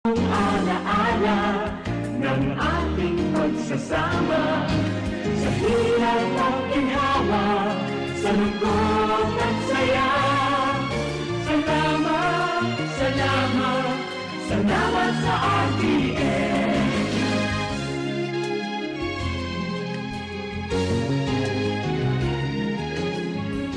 Alaala ng ating pagsasama sa hirap at ginhawa, sa lungkot at saya. Salamat, salamat, salamat sa RPN.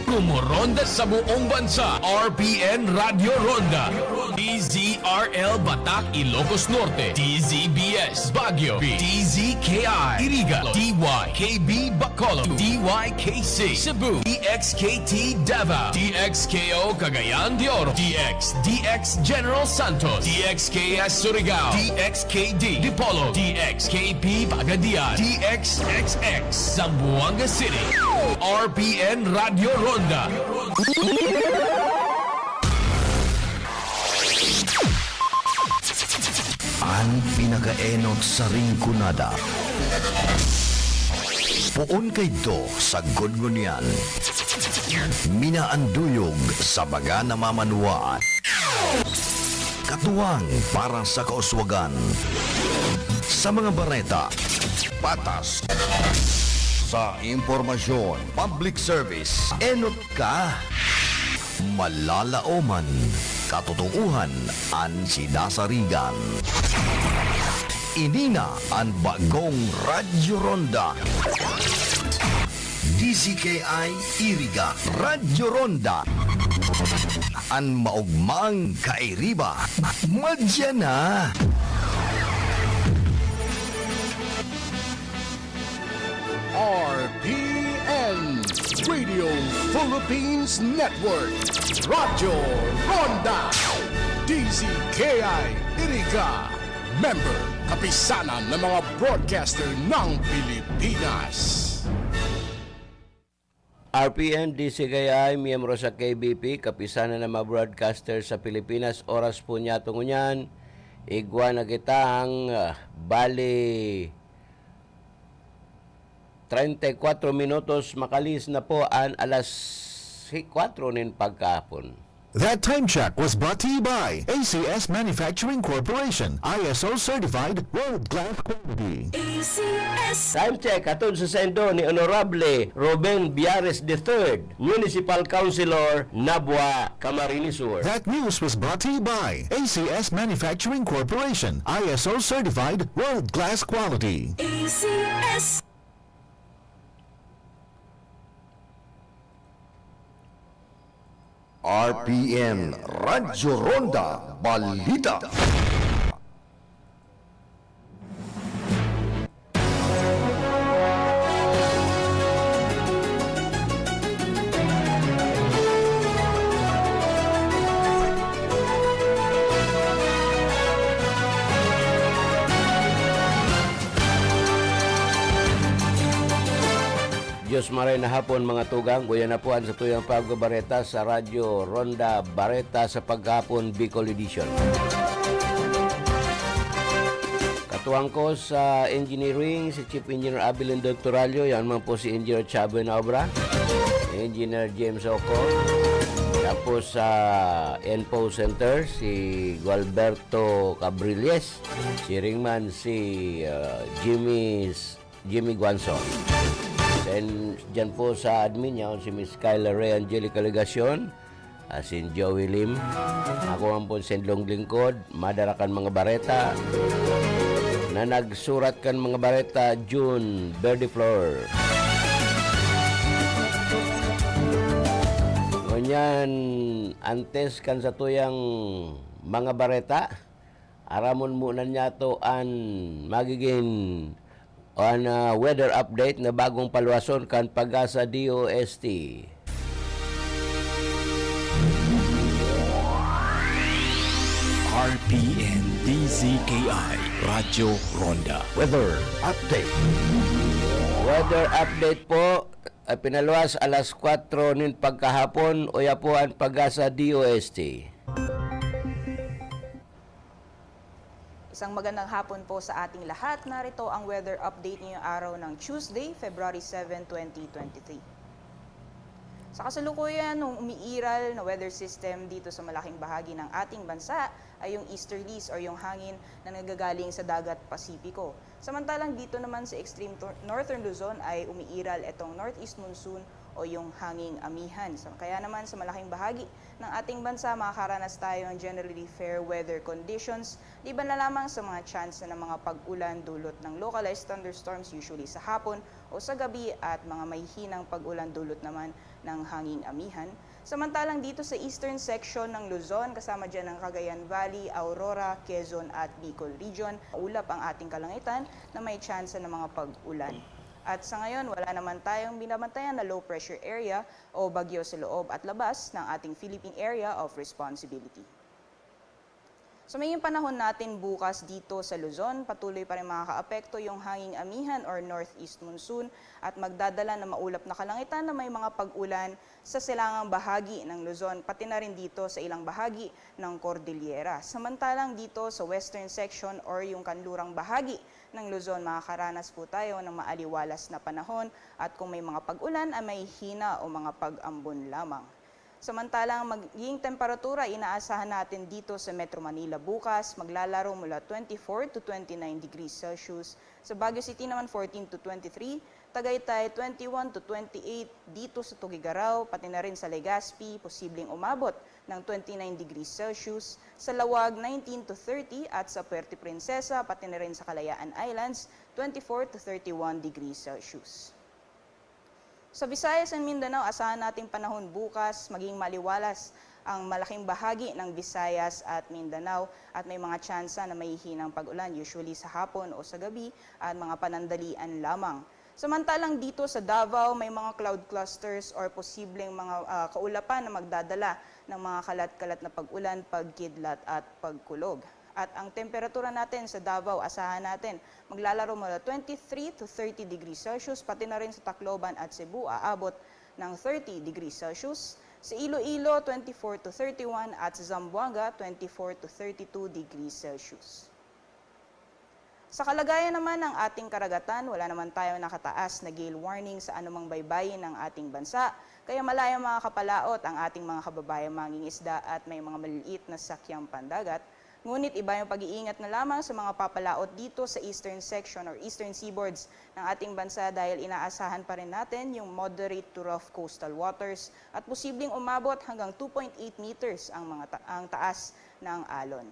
Kumuronda sa buong bansa, RPN Radio Ronda, DZRL Batak, Ilocos Norte, DZBS Baguio, DZKI Iriga, DYKB Bacolod, DYKC Cebu, DXKT Davao, DXKO Cagayan de Oro, DX General Santos, DXKS Surigao, DXKD Dipolo, DXKP Pagadian, DXXX Zamboanga City, RPN Radio Ronda. Ang pinakaenot sa ringkunada. Puon kay do sa gudgunyan. Minaanduyog sa baga na mamanuaan. Katuwang para sa kauswagan. Sa mga bareta, patas. Sa impormasyon, public service, enot ka. Malalaoman, katotohanan, ang sinasarigan. Inina ang bagong Radyo Ronda. DZKI Iriga Radyo Ronda. Ang maugmang kairiba. Madya na. RPN Radio Philippines Network, Radyo Ronda, DZKI Iriga, member kapisanan ng mga broadcaster ng Pilipinas. RPN, DZKI, miyembro sa KBP, kapisanan ng mga broadcaster sa Pilipinas. Oras po niya tungunyan, igwa na kitang bali 34 minutos makalis na po ang alas 4 nin pagkahapon. That time check was brought to you by ACS Manufacturing Corporation, ISO certified world-class quality. Time check atod sa sendo ni Honorable Ruben Biares III, Municipal Councilor, Nabwa, Camarines Sur. That news was brought to you by ACS Manufacturing Corporation, ISO certified world-class quality. ACS. RPN Radyo Ronda Balita. Diyos maray na hapon mga tugang, kuya na po sa tuyang pagbabareta sa Radyo Ronda Bareta sa paghapon Bicol Edition. Katuwang ko sa engineering, si Chief Engineer Abilin Doctoralio, yan man po si Engineer Chabo Naobra, Engineer James Oco, tapos sa NPO Center, si Gualberto Cabriles, si Ringman, si Jimmy Guanzon. Then, dyan po sa admin niya, si Miss Kyla Ray Angelica Legacion, si Joey Lim, ako ang po sendlong lingkod, madarakan mga bareta, na nagsurat kan mga bareta, June Verdiflor. Ngunyan, antes kan sa tuyang mga bareta, aramon muna niya to an magiging on weather update na bagong paluwason kan Pag-asa DOST. RPN DZKI Radyo Ronda Weather Update. Weather update po, pinaluwas alas 4 nin pagkahapon, uya po ang Pag-asa DOST. Isang magandang hapon po sa ating lahat. Narito ang weather update ngayong araw ng Tuesday, February 7, 2023. Sa kasalukuyan, nung umiiral na weather system dito sa malaking bahagi ng ating bansa ay yung easterlies or yung hangin na nagagaling sa dagat Pasipiko. Samantalang dito naman sa extreme northern Luzon ay umiiral itong northeast monsoon o yung hanging amihan. Kaya naman sa malaking bahagi ng ating bansa, makakaranas tayo ng generally fair weather conditions, liban na lamang sa mga chance na ng mga pag-ulan dulot ng localized thunderstorms usually sa hapon o sa gabi at mga mahihinang pag-ulan dulot naman ng hanging amihan. Samantalang dito sa eastern section ng Luzon, kasama dyan ang Cagayan Valley, Aurora, Quezon at Bicol Region, ulap ang ating kalangitan na may chance ng mga pag-ulan. At sa ngayon, wala naman tayong binabantayan na low pressure area o bagyo sa loob at labas ng ating Philippine Area of Responsibility. So may panahon natin bukas dito sa Luzon, patuloy pa rin makakaapekto yung hanging amihan or northeast monsoon at magdadala ng maulap na kalangitan na may mga pag-ulan sa silangang bahagi ng Luzon, pati na rin dito sa ilang bahagi ng Cordillera. Samantalang dito sa western section or yung kanlurang bahagi ng Luzon, makakaranas po tayo ng maaliwalas na panahon at kung may mga pag-ulan ay may hina o mga pag-ambon lamang. Samantalang magiging temperatura inaasahan natin dito sa Metro Manila bukas, maglalaro mula 24 to 29 degrees Celsius. Sa Baguio City naman 14 to 23, Tagaytay 21 to 28, dito sa Tugigaraw, pati na rin sa Legazpi, posibleng umabot ng 29 degrees Celsius. Sa Lawag 19 to 30 at sa Puerto Princesa, pati na rin sa Kalayaan Islands, 24 to 31 degrees Celsius. Sa Visayas and Mindanao, asahan nating panahon bukas, maging maliwalas ang malaking bahagi ng Visayas at Mindanao at may mga tsansa na may hinang pag-ulan, usually sa hapon o sa gabi at mga panandalian lamang. Samantalang dito sa Davao, may mga cloud clusters or posibleng mga kaulapan na magdadala ng mga kalat-kalat na pag-ulan, pagkidlat at pagkulog. At ang temperatura natin sa Davao, asahan natin, maglalaro mula 23 to 30 degrees Celsius, pati na rin sa Tacloban at Cebu, aabot ng 30 degrees Celsius. Sa Iloilo, 24 to 31 at sa Zamboanga, 24 to 32 degrees Celsius. Sa kalagayan naman ng ating karagatan, wala naman tayong nakataas na gale warning sa anumang baybayin ng ating bansa, kaya malayang makakapalaot ang ating mga kababayang mangingisda at may mga maliliit na sakyang pandagat. Ngunit iba yung pag-iingat na lamang sa mga papalaot dito sa eastern section or eastern seaboards ng ating bansa dahil inaasahan pa rin natin yung moderate to rough coastal waters at posibleng umabot hanggang 2.8 meters ang taas ng alon.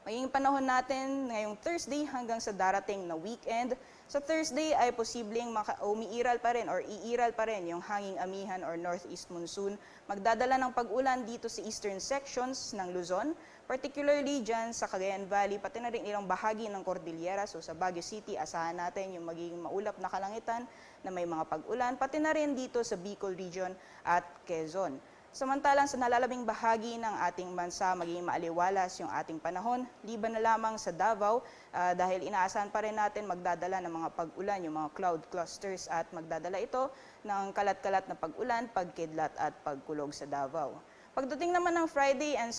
Magiging panahon natin ngayong Thursday hanggang sa darating na weekend. Sa Thursday ay posibleng umiiral pa rin or iiral pa rin yung hanging amihan or northeast monsoon. Magdadala ng pag-ulan dito sa eastern sections ng Luzon, particularly dyan sa Cagayan Valley, pati na rin ilang bahagi ng Cordillera. So sa Baguio City, asahan natin yung magiging maulap na kalangitan na may mga pag-ulan, pati na rin dito sa Bicol Region at Quezon. Samantalang sa nalalabing bahagi ng ating bansa, magiging maaliwalas yung ating panahon, liban na lamang sa Davao dahil inaasahan pa rin natin magdadala ng mga pag-ulan, yung mga cloud clusters at magdadala ito ng kalat-kalat na pag-ulan, pagkidlat at pagkulog sa Davao. Pagdating naman ng Friday and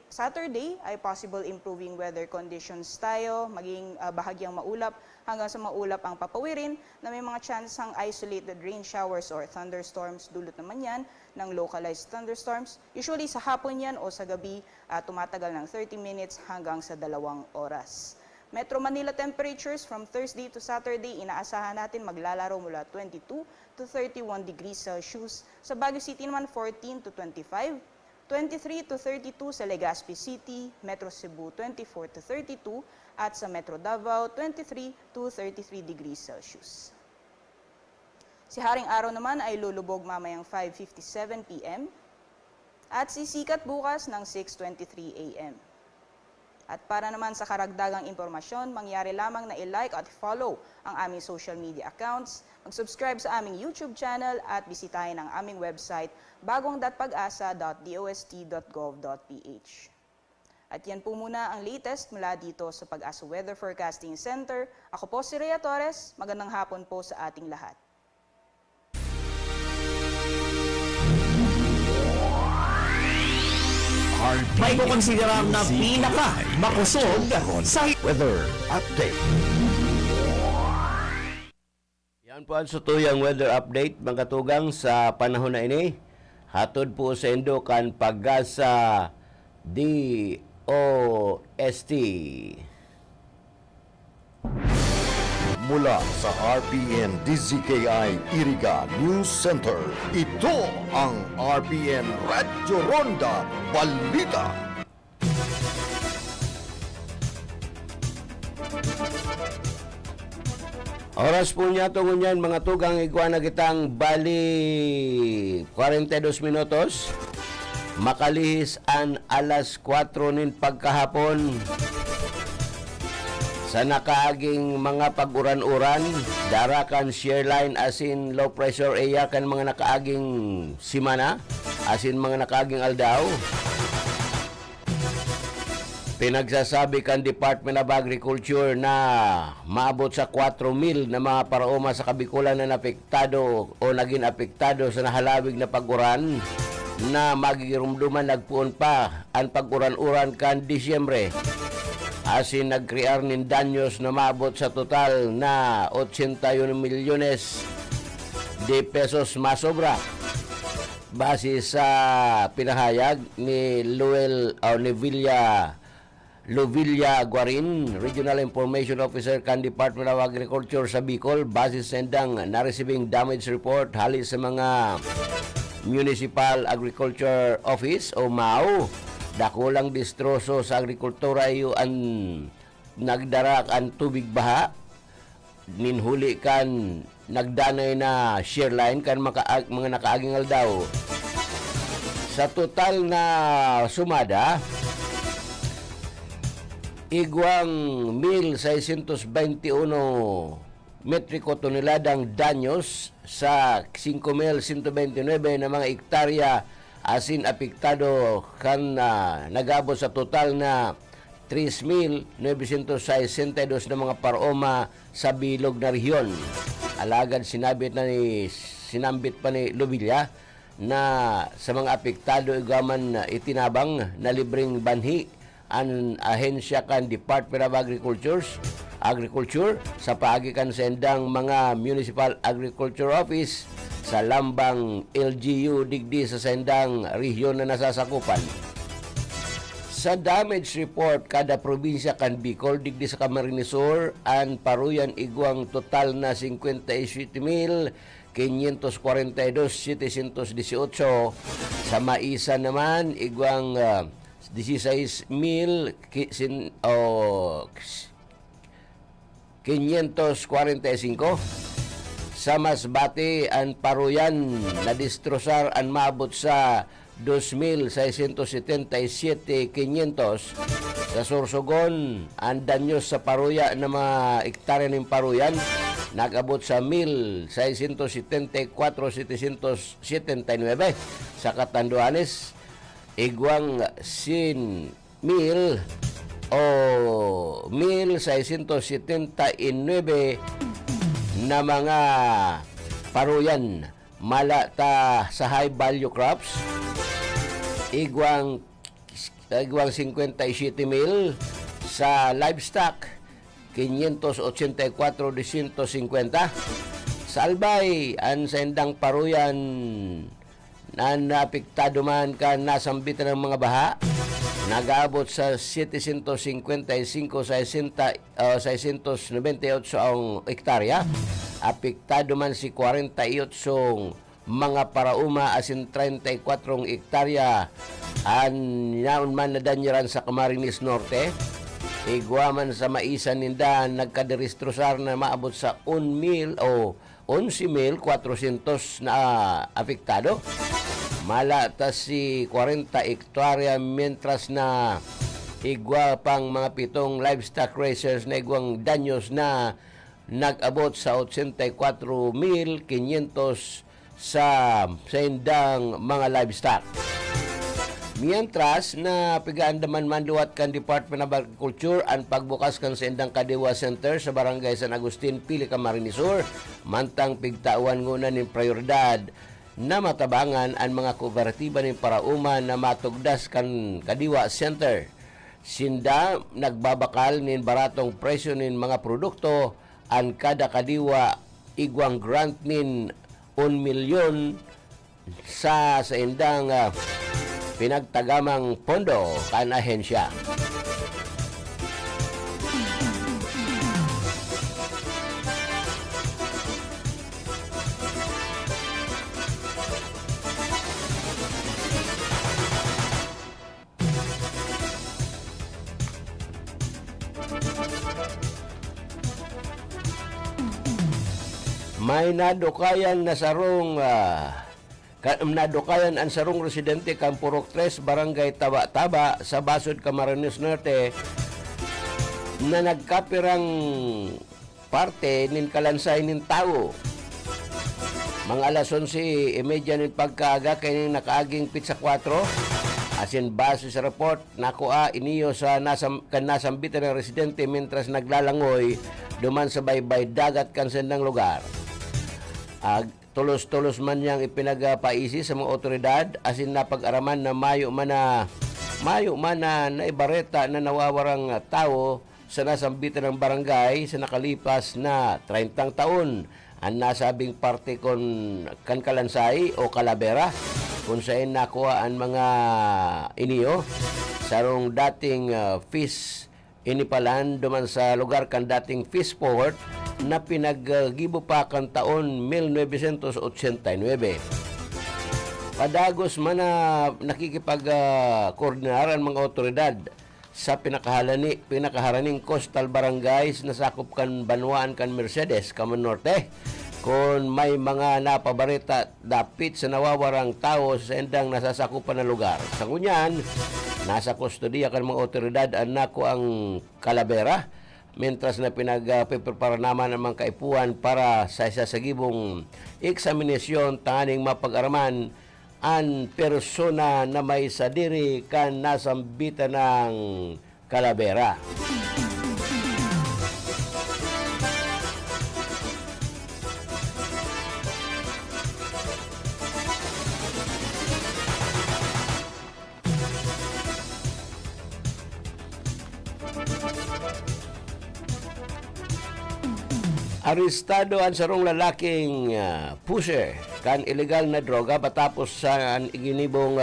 Saturday ay possible improving weather conditions tayo, maging bahagyang maulap hanggang sa maulap ang papawirin na may mga chansang isolated rain showers or thunderstorms, dulot naman yan ng localized thunderstorms. Usually sa hapon yan o sa gabi, tumatagal ng 30 minutes hanggang sa 2 oras. Metro Manila temperatures from Thursday to Saturday, inaasahan natin maglalaro mula 22 to 31 degrees Celsius. Sa Baguio City naman 14 to 25, 23 to 32 sa Legazpi City, Metro Cebu 24 to 32 at sa Metro Davao 23 to 33 degrees Celsius. Si Haring Araw naman ay lulubog mamayang 5:57 p.m. at sisikat bukas ng 6:23 a.m. At para naman sa karagdagang impormasyon, mangyari lamang na i-like at follow ang aming social media accounts, mag-subscribe sa aming YouTube channel at bisitahin ang aming website bagong.pag-asa.dost.gov.ph. At yan po muna ang latest mula dito sa Pag-asa Weather Forecasting Center. Ako po si Rhea Torres. Magandang hapon po sa ating lahat. May kukonsiderar na pinaka-makusog sa Weather Update. Yan po ang sutuyang weather update mga katugang sa panahon na ini. Hatod po sa Indokan Pag-asa DOST. Mula sa RPN DZKI Iriga News Center, ito ang RPN Radyo Ronda Balita. Oras po niya tungon yan mga tugang iguan na kitang bali 42 minutos. Makalihis an alas 4 nin pagkahapon. Sa nakaaging mga pag-uran-uran, darakan shear line asin low pressure area kan mga nakaaging simana, asin mga nakaaging aldaw. Pinagsasabi kan Department of Agriculture na maabot sa 4,000 na mga paraoma sa Kabikulan na napektado o naging apektado sa nahalawig na pag-uran na magigirumduman nagpuon pa ang pag-uran-uran kan Disyembre. Asin nagkrear nin danyos na maabot sa total na 81 milyones de pesos masobra. Base sa pinahayag ni Lovilla Guarin, Regional Information Officer kan Department of Agriculture sa Bicol, base sa sendang na-receiving damage report hali sa mga Municipal Agriculture Office o MAO. Dakulang distroso sa agrikultura iyo ang nagdarak ang tubig baha. Ninhuli kan nagdanay na shear line kan mga nakaaging aldaw. Sa total na sumada, igwang 1,621 metriko toneladang danyos sa 5,129 na mga ektarya asin apektado kan nagabot sa total na 3,962 na mga paroma sa bilog na rehiyon. Alagad sinambit pa ni Lovilla na sa mga apektado igaman itinabang na libreng banhi ang ahensya kan Department of Agriculture sa paagikan sa endang mga Municipal Agriculture Office sa lambang LGU digdi sa sendang rehiyon na nasasakupan. Sa damage report kada probinsya kan Bicol digdi sa Camarines Sur ang paruyan igwang total na 57,542,718. Sa Maisa naman igwang 16,545. Sa Masbate ang paruyan na distrosar ang maabot sa 2,677,500. Sa Sorsogon, ang danyos sa paruya na mga ektarya ng paruyan nag-abot sa 1,674,779. Sa Catanduanes, igwang 1,679 na mga paruyan malata sa high value crops. Igwang 57,000 sa livestock, 584,250. Sa Albay, ang sendang paruyan na napiktado man ka nasambitan ng mga baha, nag-aabot sa 755,698 ang ektarya. Apektado man si 48 mga parauma asin 34 ektarya ang naon man na danyaran sa Camarines Norte. Igwa man sa Maisa ninda nagkadirestrosar na maabot sa 11,400 na apektado. Malata si 40 ektarya mientras na igwa pang mga 7 livestock raisers na igwang danyos na nag-abot sa 84,500 sa sendang mga livestock. Mientras na pigaandaman man luwat kan Department of Agriculture ang pagbukas kan sendang Kadiwa Center sa Barangay San Agustin, Pili, Camarines Sur, mantang pigtauan nguna ning prioridad na matabangan ang mga kooperatiba ng parauma na matugdas kan Kadiwa Center. Sinda nagbabakal nin baratong presyo nin mga produkto ang kada kadiwa igwang grant nin 1 milyon sa indang pinagtagamang pondo kan ahensya. May nadukayan na sarong nadukayan ang sarong residente Campurok 3, Barangay Taba-Taba sa Basud, Camarines Norte na nagkapirang parte nin kalansay nin tao. Mga alas 11:30 nin pagkaaga kay nakaaging pizza 4 asin base sa report nakuha iniyo sa nasambitan ng residente mentras naglalangoy duman sa baybay dagat kan sendang lugar. Tulos-tulos man niyang ipinagpaisi sa mga otoridad asin napag-araman na mayo man na naibareta na nawawarang tao sa nasambitan ng barangay sa nakalipas na 30 taon. Ang nasabing parte kan kalansay o kalabera kung saan nakuha ang mga iniyo sarong dating fish inipalan duman sa lugar kan dating fish port na pinaggibo pa kan taon 1989. Padagos man na nakikipag-koordinaran mga otoridad sa pinakaharaning coastal barangays na sakop kan Banwaan kan Mercedes, Caman Norte. Kung may mga napabarita dapit sa nawawarang tao sa endang nasasakupan na lugar. Sa kunyan, nasa kustodiya kan mga otoridad anak ko ang kalabera mentras na pinagpiprepara naman ang mga kaipuan para sa isasagibong eksaminasyon tanganing mapag-araman ang persona na may sadiri kan nasambitan ng kalabera. Arestado ang sarong lalaking pusher kan ilegal na droga patapos sa iginibong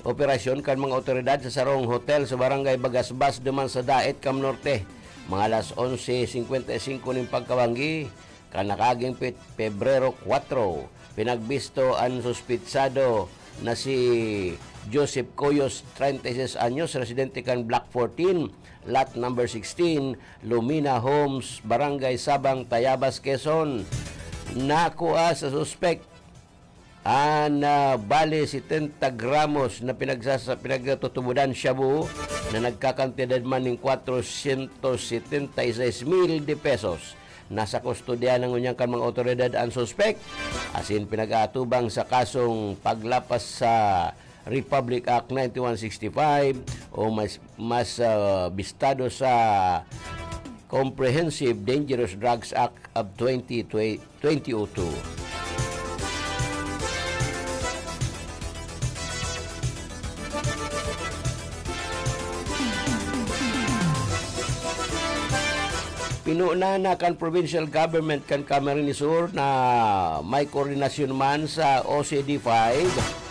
operasyon kan mga otoridad sa sarong hotel sa barangay Bagasbas duman sa Daet, Cam Norte. Mga alas 11:55 ng pagkawanggi kan nakaging Pebrero 4. Pinagbisto ang suspitsado na si Joseph Coyos, 36 anyos, residente kan Block 14, lot number 16, Lumina Homes, Barangay Sabang, Tayabas, Quezon. Nakuha sa suspect ang bali 70 gramos na pinagtutubudan shabu na nagkakantidad man ng 476,000 de pesos. Nasa kustodya ng unyang kan mga otoridad ang suspect asin pinag-aatubang sa kasong paglapas sa Republic Act 9165 o mas bistado sa Comprehensive Dangerous Drugs Act of 2002. Pinuna na kan provincial government kan Camarines Sur na may koordinasyon man sa OCD 5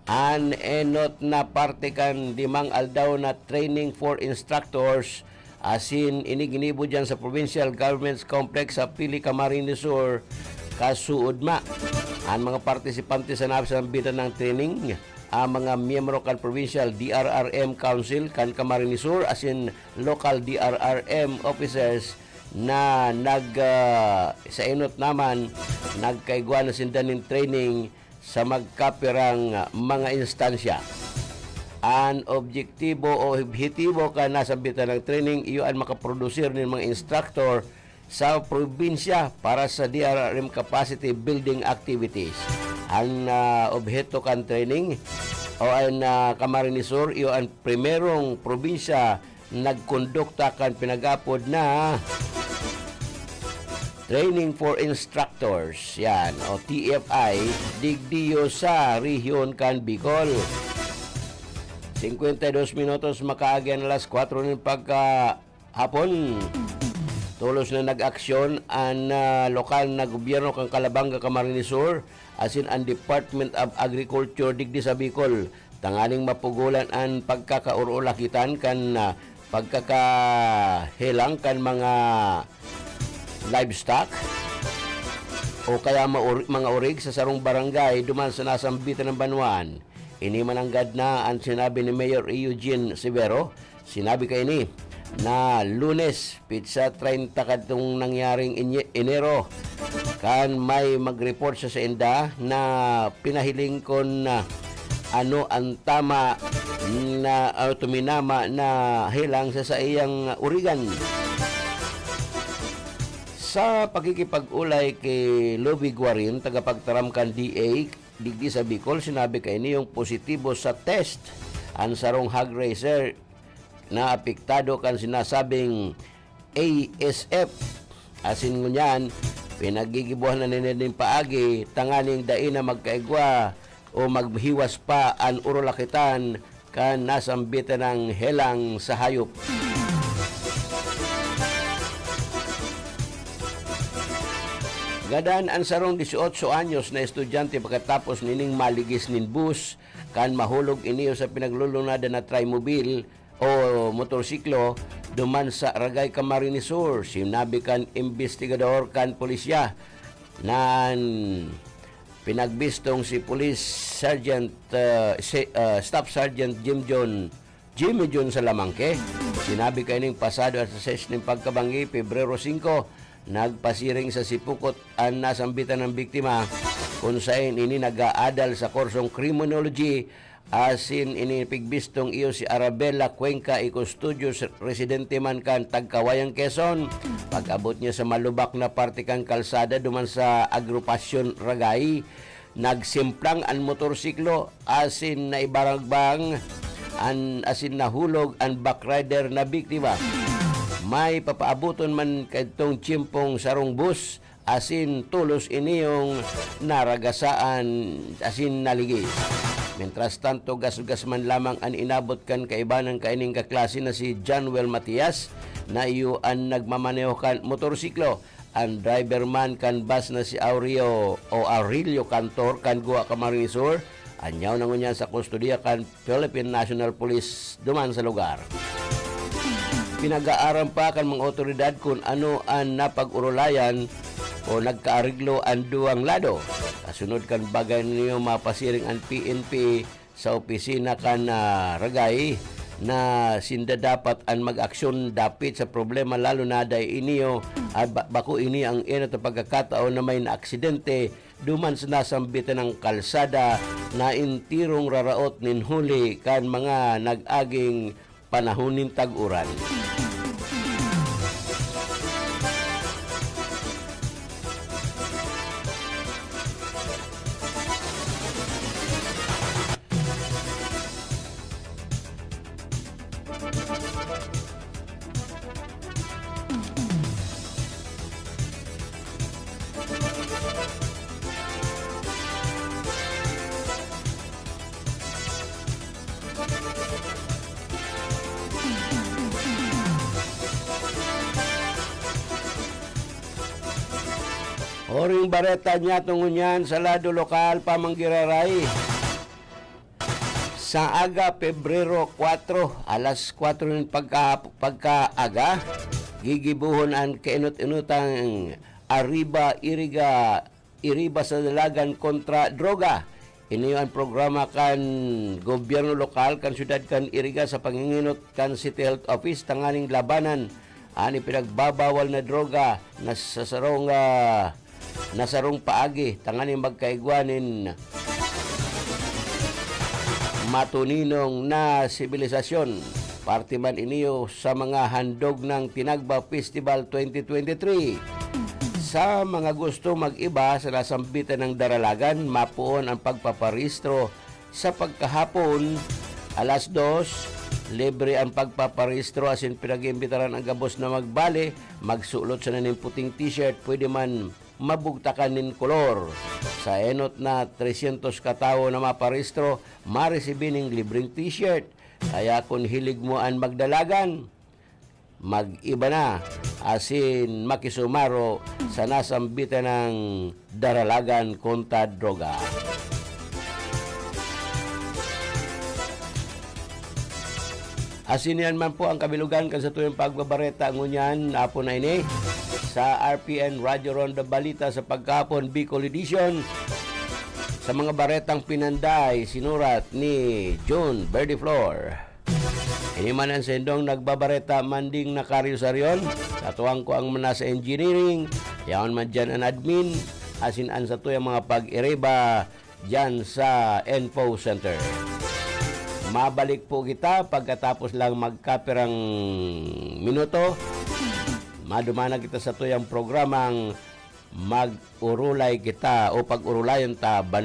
an enot na parte kan dimang aldaw na training for instructors asin iniginibo dyan sa provincial government's complex sa Pili, Camarines Sur kasuudma. Ang mga partisipante sa nasambitan ng training ang mga miyembro kan provincial DRRM Council kan Camarines Sur asin local DRRM officers na sa enot naman nagkaigwa na sindan ng training sa magkapirang mga instansya. Ang objektibo o objektibo ka nasambitan ng training iyo ang makaproducer ng mga instructor sa probinsya para sa DRRM capacity building activities. Ang objeto kan training o ang Camarines Sur iyo ang primerong probinsya nagkondukta kan pinagapod na Training for Instructors, yan, o TFI, digdiyo sa Rehiyon kan Bicol. 52 minutos makaagyan alas 4 ng pagkahapon. tulos na nag-aksyon ang lokal na gobyerno kang Calabanga, Camarines Sur, asin ang Department of Agriculture digdi sa Bicol, tanganing mapugulan ang pagkakaurulakitan kan pagkakahilang kan mga livestock o kaya mga urig sa sarong barangay duman sa nasambitan ng Banuan. Ini mananggad na ang sinabi ni Mayor Eugene Severo. Sinabi kay ni na Lunes, pizza 30 kadtong nangyaring Enero, kan may mag-report sa inda na pinahiling kon na ano ang tama na tuminama na hilang sa iyang urigan. Sa pakikipag-ulay kay Lovie Guarin, tagapagtaramkan DA digdi sa Bicol, sinabi kay niyong positibo sa test ang sarong hog racer na apektado kan sinasabing ASF. Asin ngunyan, pinagigibuhan na ninin paagi, tanganing dai na magkaigwa o maghiwas pa ang urulakitan kan nasambitan ng helang sa hayop. Gadaan ang sarong 18 anyos na estudyante pagkatapos nining maligis nin bus kan mahulog iniyo sa pinaglulunada na trimobile o motorsiklo duman sa Ragay, Camarines Sur. Sinabi kan investigador kan pulisya na pinagbistong si Police Sergeant Staff Sergeant Jimmy John Salamangke. Sinabi kaning pasado at sa 6 ng pagkabangi, Pebrero 5, nagpasiring sa Sipukot ang nasambitan ng biktima kung saan ini nag-aadal sa kursong criminology. Asin ini pigbistong iyo si Arabella Cuenca Studios, residente man kan Tagkawayang, Quezon. Pag-abot niya sa malubak na parte kang kalsada duman sa Agrupasyon Ragay, nagsimplang ang motorsiklo asin na ibaragbang asin nahulog ang backrider na biktima. May papaabuton man kadtong tsimpong sarong bus asin tulos iniyong naragasaan asin naligis. Mientras tanto, gas-gas man lamang ang inabot kan kaibanan kaining kaklase na si Januel Matias na iyo ang nagmamaneho kan motorsiklo. Ang driver man kan bus na si Aurelio Cantor kan Gua, Camarines Sur, anyaw na ngunyan sa kustodiya kan Philippine National Police duman sa lugar. Pinag-aaram pa kan mga otoridad kung ano ang napag-urulayan o nagkaariglo ang duwang lado. Kasunod kan bagay niyo mapasiring ang PNP sa opisina kan Ragay na sinda dapat ang mag-aksyon dapit sa problema lalo na day iniyo bako ini ang ina to pagkakataon na may na-aksidente duman sa nasambitan ng kalsada na intirong raraot nin huli kan mga nag-aging panahonin tag-uran. Oring bareta niya tungunyan sa lado lokal pamanggiraray. Sa aga Pebrero 4, alas 4 ng pagkaaga, gigibuhon ang kainut-inutang Arriba sa dalagan kontra droga. Ini ang programa kan gobyerno lokal kan syudad kan Iriga sa panginginot kan City Health Office tanganing labanan ani pinagbabawal na droga na sa sarong paagi tanganing magkaigwanin matuninong na sibilisasyon. Parte man iniyo sa mga handog ng Tinagba Festival 2023. Sa mga gusto mag-iba sa nasambitan ng Daralagan, mapuon ang pagpaparehistro sa pagkahapon. Alas 2, libre ang pagpaparehistro asin pinag-imbitaran ang gabos na magbale, magsulot sa naning puting t-shirt, pwede man mabugtakan nin kolor. Sa enot na 300 katawo na maparehistro, maresibin ng libreng t-shirt. Kaya kung hilig mo ang magdalagan, mag-iba na asin makisumaro sa nasambitan ng daralagan kontra droga. Asin yan man po ang kabilugan kan sa tuyong pagbabareta ngunyan apo na ini sa RPN Radio Ronda Balita sa pagkapon Bicol Edition. Sa mga baretang pinanday, sinurat ni John Verdiflor. Ini man ang sendong nagbabareta manding na karyosaryon. Katuwang ko ang manasa engineering, yaon man dyan ang admin, asin an sa tuyong mga pag-ireba dyan sa Info Center. Mabalik po kita pagkatapos lang magkapirang minuto. Madumana kita sa tuyang programang mag-urulay kita o pag-urulayan ta banwa.